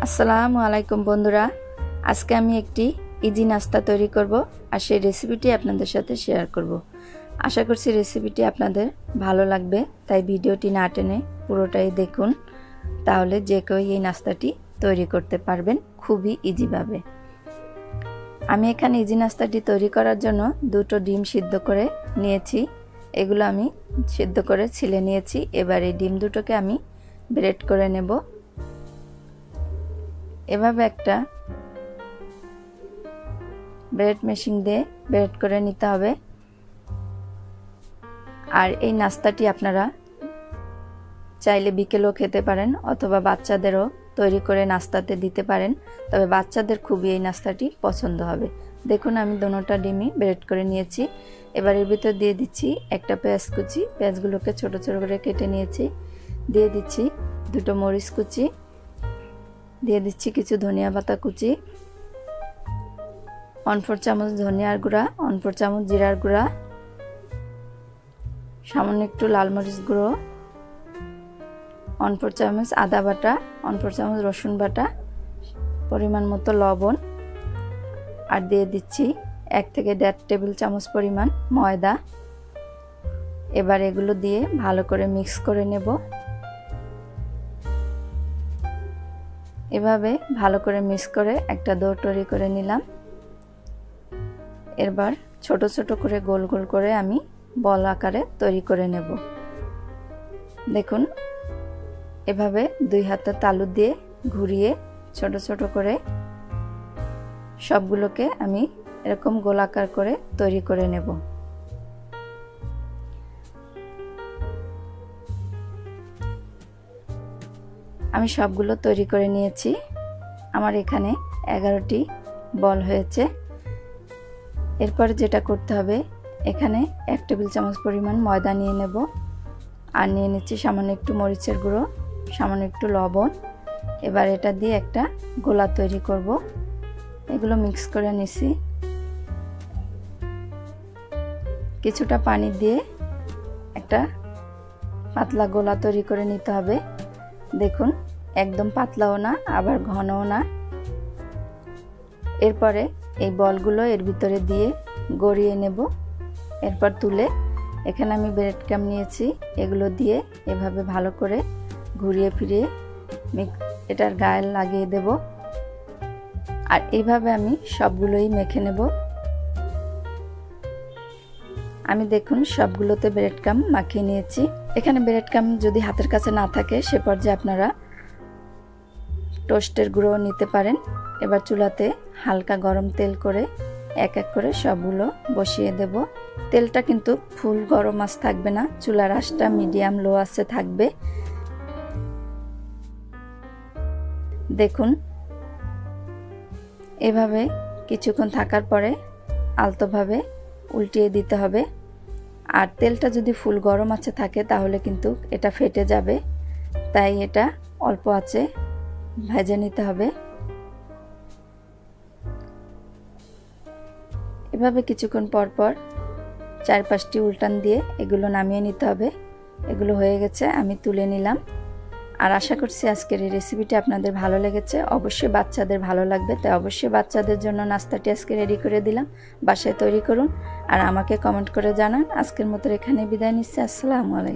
আসসালামু আলাইকুম বন্ধুরা, আজকে আমি একটি ইজি নাস্তা তৈরি করব আর সেই রেসিপিটি আপনাদের সাথে শেয়ার করব। আশা করছি রেসিপিটি আপনাদের ভালো লাগবে, তাই ভিডিওটি না টেনে পুরোটাই দেখুন, তাহলে যে কেউ এই নাস্তাটি তৈরি করতে পারবেন খুবই ইজিভাবে। আমি এখানে ইজি নাস্তাটি তৈরি করার জন্য দুটো ডিম সিদ্ধ করে নিয়েছি। এগুলো আমি সিদ্ধ করে ছিলে নিয়েছি। এবার এই ডিম দুটোকে আমি ব্রেড করে নেব। এভাবে একটা ব্রেড মেশিন দিয়ে ব্রেড করে নিতে হবে। আর এই নাস্তাটি আপনারা চাইলে বিকেলেও খেতে পারেন অথবা বাচ্চাদেরও তৈরি করে নাস্তাতে দিতে পারেন, তবে বাচ্চাদের খুবই এই নাস্তাটি পছন্দ হবে। দেখুন আমি দুটোটা ডিমই ব্রেড করে নিয়েছি। এবার এর ভিতর দিয়ে দিচ্ছি একটা পেঁয়াজ কুচি, পেঁয়াজগুলোকে ছোট ছোট করে কেটে নিয়েছি। দিয়ে দিচ্ছি দুটো মরিচ কুচি, দিয়ে দিচ্ছি কিছু ধনিয়া পাতা কুচি, 1/4 চামচ ধনিয়ার গুঁড়া, 1/4 চামচ জিরার গুঁড়া, সামান্য একটু লাল মরিচ গুঁড়ো, 1/4 চামচ আদা বাটা, 1/4 চামচ রসুন বাটা, পরিমাণ মতো লবণ, আর দিয়ে দিচ্ছি 1 থেকে 1.5 টেবিল চামচ পরিমাণ ময়দা। এবার এগুলো দিয়ে ভালো করে মিক্স করে নেব। এভাবে ভালো করে মিক্স করে একটা ডো তৈরি করে নিলাম। এবার ছোট ছোট করে গোল গোল করে আমি বল আকারে তৈরি করে নেব। দেখুন এভাবে দুই হাতের তালু দিয়ে ঘুরিয়ে ছোট ছোট করে সবগুলোকে আমি এরকম গোলাকার করে তৈরি করে নেব। আমি সবগুলো তৈরি করে নিয়েছি। আমার এখানে 11টি বল হয়েছে। এরপর যেটা করতে হবে, এখানে 1 টেবিল চামচ পরিমাণ ময়দা নিয়ে নেব, আর নিয়ে নিচ্ছি সামান্য একটু মরিচের গুঁড়ো, সামান্য একটু লবণ। এবার এটা দিয়ে একটা গোলা তৈরি করব। এগুলো মিক্স করে নিছি। কিছুটা পানি দিয়ে একটা পাতলা গোলা তৈরি করে নিতে হবে। দেখুন একদম পাতলাও না আবার ঘনও না। এরপরে এই বলগুলো এর ভিতরে দিয়ে গড়িয়ে নেব। এরপর তুলে এখানে আমি ব্রেড ক্রাম নিয়েছি, এগুলো দিয়ে এভাবে ভালো করে ঘুরিয়ে ফিরিয়ে এটার গায়ে লাগিয়ে দেব। আর এইভাবে আমি সবগুলোই মেখে নেব। আমি দেখুন সবগুলোতে ব্রেড ক্রাম মাখিয়ে নিয়েছি। এখানে ব্রেড ক্রাম যদি হাতের কাছে না থাকে সে পর্যায়ে আপনারা টোস্টের গুঁড়ো নিতে পারেন। এবার চুলাতে হালকা গরম তেল করে এক এক করে সবগুলো বসিয়ে দেব। তেলটা কিন্তু ফুল গরম আঁচ থাকবে না, চুলার আঁচটা মিডিয়াম লো আঁচে থাকবে। দেখুন এভাবে কিছুক্ষণ থাকার পরে আলতোভাবে উল্টিয়ে দিতে হবে। আর তেলটা যদি ফুল গরম আঁচে থাকে তাহলে কিন্তু এটা ফেটে যাবে, তাই এটা অল্প আঁচে ভেজে নিতে হবে। এভাবে কিছুক্ষণ পর পর 4-5টি উল্টান দিয়ে এগুলো নামিয়ে নিতে হবে। এগুলো হয়ে গেছে, আমি তুলে নিলাম। আর আশা করছি আজকের এই রেসিপিটি আপনাদের ভালো লেগেছে। অবশ্যই বাচ্চাদের ভালো লাগবে, তাই অবশ্যই বাচ্চাদের জন্য নাস্তাটি আজকে রেডি করে দিলাম। বাসায় তৈরি করুন আর আমাকে কমেন্ট করে জানান। আজকের মতো এখানে বিদায় নিচ্ছি। আসসালামু আলাইকুম।